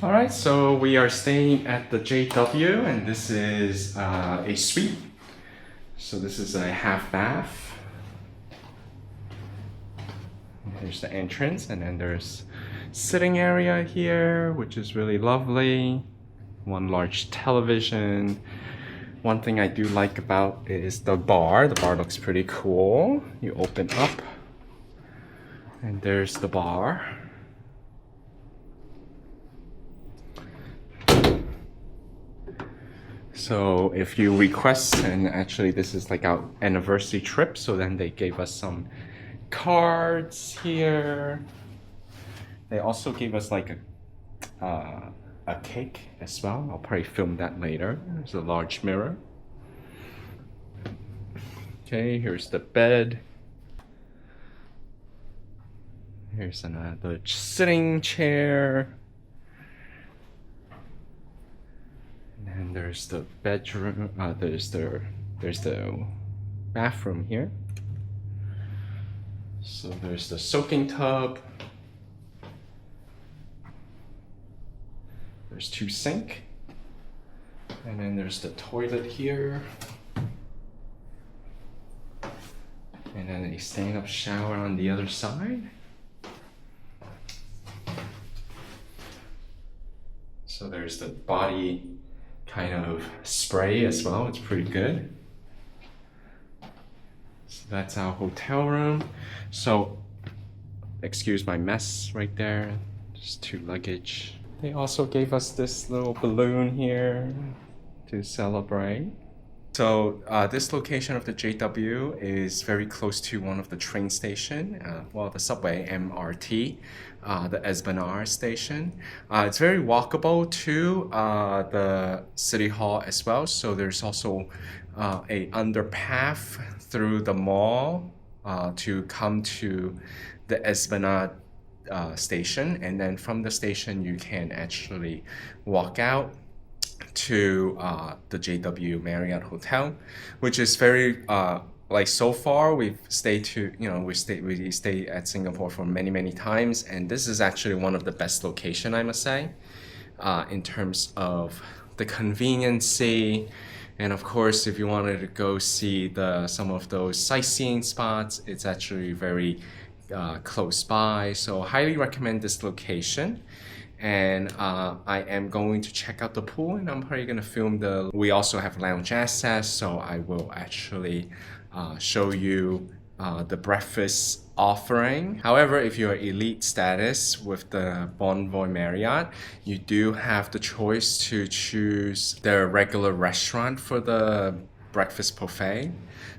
Alright, so we are staying at the JW and this is a suite. So this is a half bath. Here's the entrance and then there's sitting area here, which is really lovely. One large television. One thing I do like about is the bar. The bar looks pretty cool. You open up and there's the bar. So if you request, and actually this is like our anniversary trip, so then they gave us some cards here. They also gave us like a cake as well. I'll probably film that later. There's a large mirror. Okay, here's the bed. Here's another sitting chair. And there's the bedroom, there's the bathroom here. So there's the soaking tub. There's two sinks. And then there's the toilet here. And then a stand-up shower on the other side. So there's the body kind of spray as well. It's pretty good. So that's our hotel room. So excuse my mess right there. Just two luggage. They also gave us this little balloon here to celebrate. So this location of the JW is very close to one of the train station, well, the subway, MRT, the Esplanade station. It's very walkable to the City Hall as well. So there's also a underpath through the mall to come to the Esplanade station. And then from the station, you can actually walk out to the JW Marriott Hotel, which is very like so far we've stayed to we stay at Singapore for many times, and this is actually one of the best location, I must say, in terms of the conveniency. And of course, if you wanted to go see some of those sightseeing spots, it's actually very close by. So highly recommend this location. And I am going to check out the pool, and I'm probably gonna film we also have lounge access, so I will actually show you the breakfast offering. However, if you're elite status with the Bonvoy Marriott, you do have the choice to choose their regular restaurant for the breakfast buffet.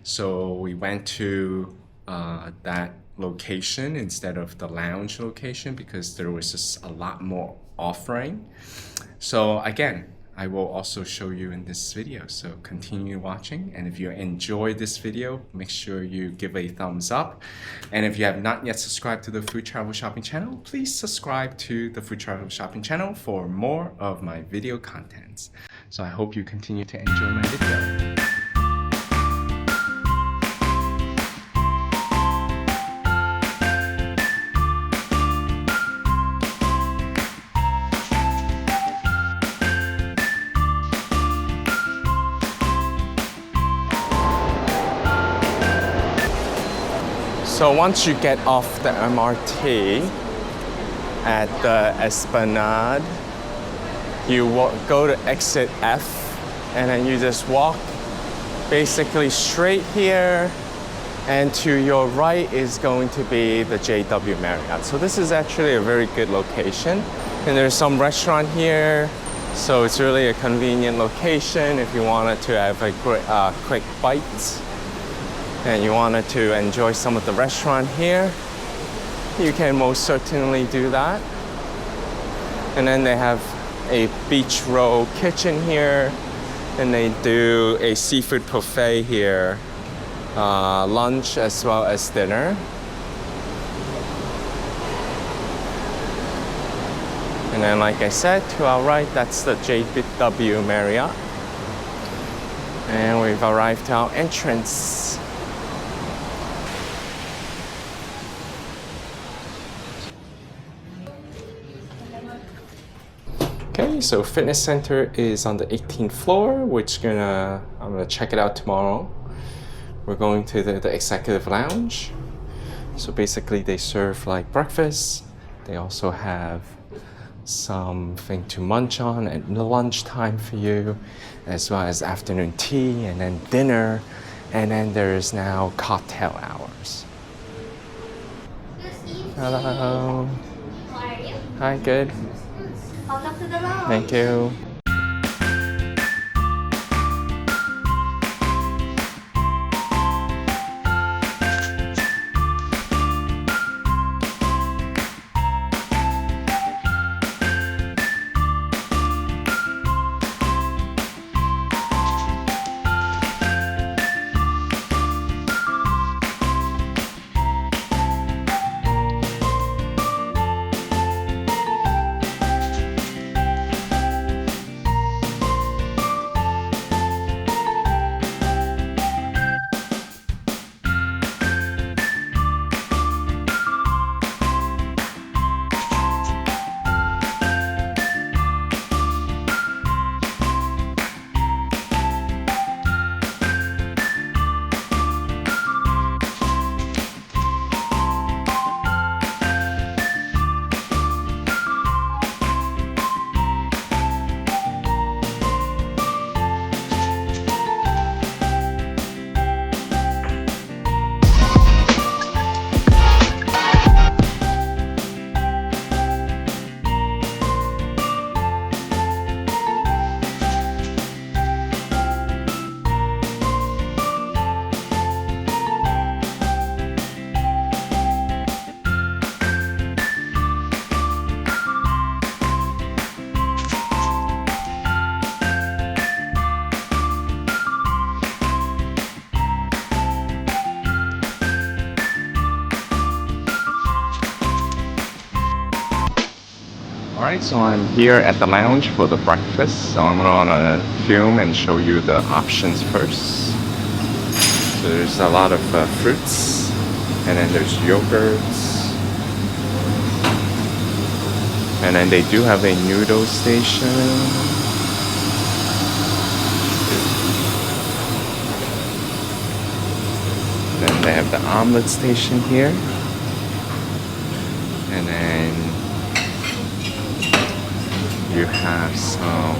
So we went to that location instead of the lounge location because there was just a lot more offering. So again, I will also show you in this video, so continue watching. And if you enjoyed this video, make sure you give a thumbs up. And if you have not yet subscribed to the Food Travel Shopping channel, please subscribe to the Food Travel Shopping channel for more of my video contents. So I hope you continue to enjoy my video. So once you get off the MRT at the Esplanade, you go to exit F, and then you just walk basically straight here, and to your right is going to be the JW Marriott. So this is actually a very good location, and there's some restaurant here, so it's really a convenient location if you wanted to have a quick bite and you wanted to enjoy some of the restaurant here. You can most certainly do that. And then they have a beach row kitchen here, and they do a seafood buffet here, lunch as well as dinner. And then, like I said, to our right, that's the JW Marriott. And we've arrived to our entrance. Okay, so fitness center is on the 18th floor, I'm gonna check it out tomorrow. We're going to the executive lounge. So basically they serve like breakfast. They also have something to munch on at lunchtime for you, as well as afternoon tea and then dinner. And then there's now cocktail hours. Hello. How are you? Hi, good. Welcome to the lounge. Thank you. Alright, so I'm here at the lounge for the breakfast. So I'm gonna film and show you the options first. So there's a lot of fruits, and then there's yogurts. And then they do have a noodle station. Then they have the omelet station here. And then you have some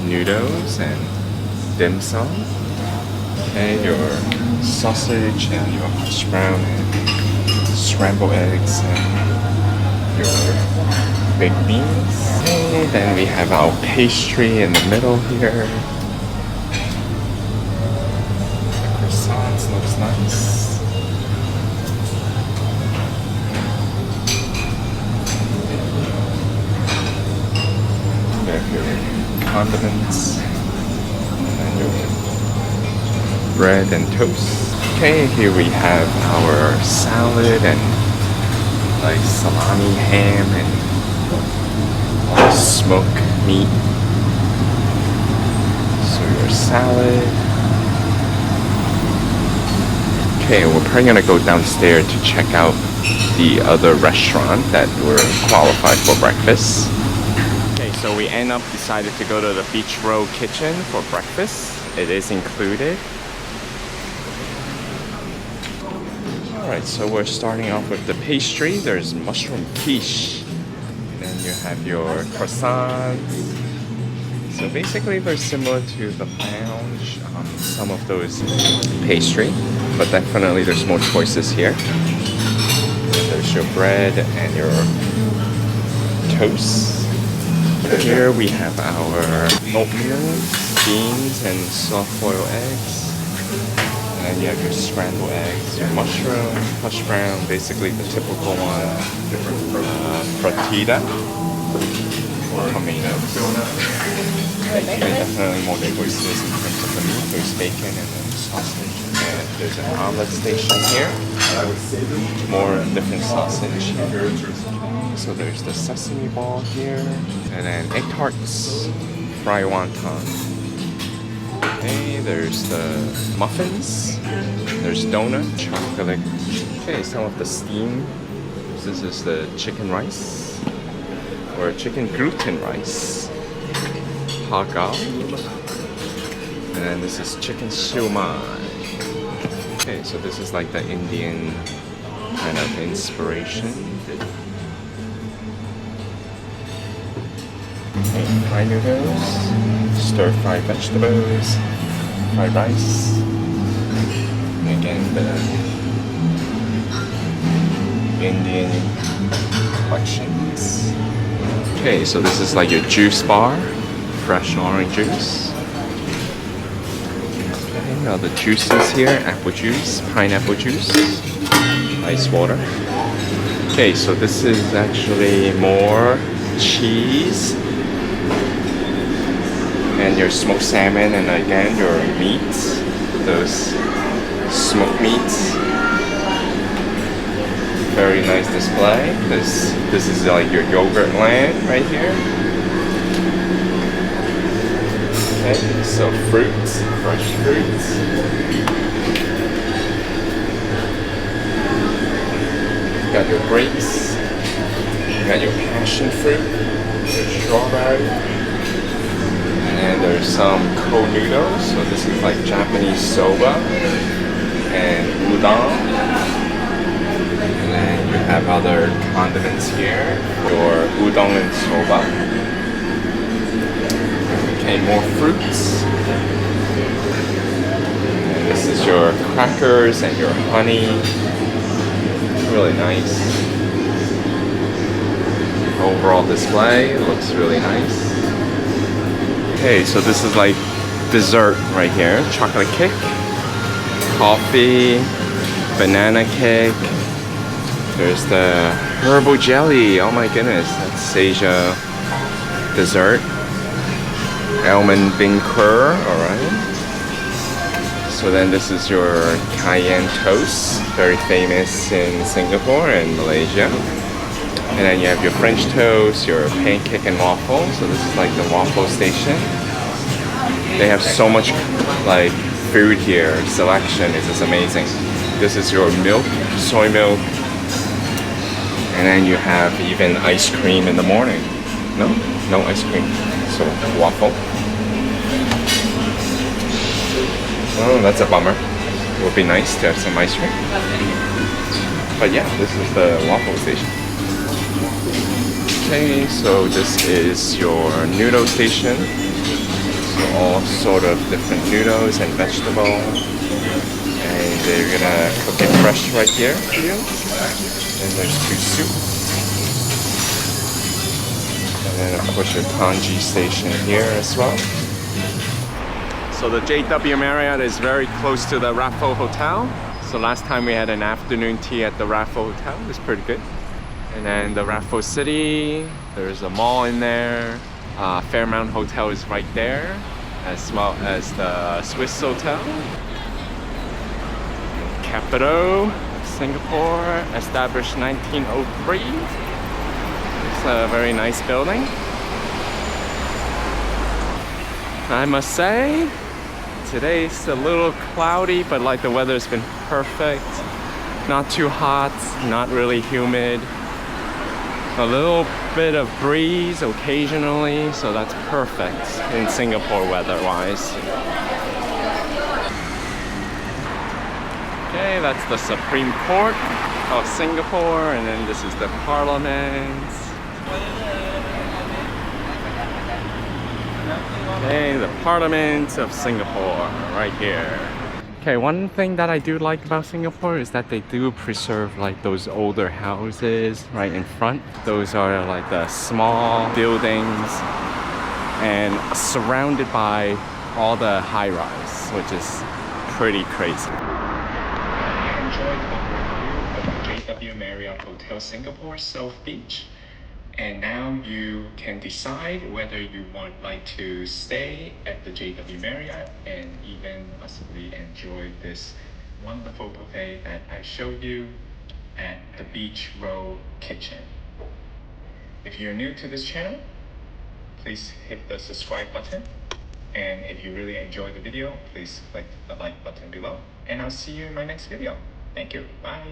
noodles and dim sum. Okay, your sausage and your hash brown and scrambled eggs and your baked beans. Okay, then we have our pastry in the middle here. The croissants looks nice. Your condiments and your bread and toast. Okay, here we have our salad and like salami, ham, and smoked meat. So your salad. Okay, we're probably gonna go downstairs to check out the other restaurant that we're qualified for breakfast. So we decided to go to the Beach Road Kitchen for breakfast. It is included. Alright, so we're starting off with the pastry. There's mushroom quiche. Then you have your croissants. So basically very similar to the lounge. Some of those pastry, but definitely there's more choices here. There's your bread and your toast. Here we have our oatmeal, beans, and soft-boiled eggs. And then you have your scrambled eggs, your mushroom, hash brown, basically the typical one. Frittata, or tomatoes. And definitely more choices in terms of the meat. There's bacon and then sausage. And there's an omelet station here. More different sausage. So there's the sesame ball here, and then egg tarts, fried wonton. Okay, there's the muffins, there's donut, chocolate. Okay, some of the steam. This is the chicken rice. or chicken gluten rice. Hagao. And then this is chicken siomai. Okay, so this is like the Indian kind of inspiration. Okay, fried noodles, stir-fried vegetables, fried rice. And again, the Indian collections. Okay, so this is like your juice bar, fresh orange juice. Okay, now the juices here, apple juice, pineapple juice, ice water. Okay, so this is actually more cheese and your smoked salmon, and again your meats, those smoked meats. Very nice display. This is like your yogurt land right here. Okay, so fruits, fresh fruits. You got your grapes. You got your passion fruit, your strawberry. And there's some cold noodles. So this is like Japanese soba and udon. And then you have other condiments here, your udon and soba. Okay, more fruits. And this is your crackers and your honey. Really nice. Overall display looks really nice. Okay, so this is like dessert right here. Chocolate cake, coffee, banana cake. There's the herbal jelly. Oh my goodness, that's Asia dessert. Almond beancurd, alright. So then this is your cayenne toast, very famous in Singapore and Malaysia. And then you have your French toast, your pancake and waffle. So this is like the waffle station. They have so much like food here. Selection is just amazing. This is your milk, soy milk. And then you have even ice cream in the morning. No ice cream. So waffle. Oh, that's a bummer. It would be nice to have some ice cream. But yeah, this is the waffle station. Okay, so this is your noodle station. So all sort of different noodles and vegetables. And they're gonna cook it fresh right here for you. And there's two soups. And then of course your congee station here as well. So the JW Marriott is very close to the Raffles Hotel. So last time we had an afternoon tea at the Raffles Hotel. It was pretty good. And then the Raffles City, there's a mall in there. Fairmount Hotel is right there, as well as the Swiss Hotel. Capitol, Singapore, established 1903. It's a very nice building. I must say, today's a little cloudy, but like the weather's been perfect. Not too hot, not really humid. A little bit of breeze occasionally, so that's perfect in Singapore weather-wise. Okay, that's the Supreme Court of Singapore, and then this is the Parliament. Okay, the Parliament of Singapore, right here. Okay, one thing that I do like about Singapore is that they do preserve like those older houses right in front. Those are like the small buildings and surrounded by all the high-rise, which is pretty crazy. I enjoyed our review of the JW Marriott Hotel Singapore South Beach. And now you can decide whether you would like to stay at the JW Marriott and even possibly enjoy this wonderful buffet that I showed you at the Beach Row Kitchen. If you're new to this channel, please hit the subscribe button. And if you really enjoyed the video, please click the like button below. And I'll see you in my next video. Thank you. Bye.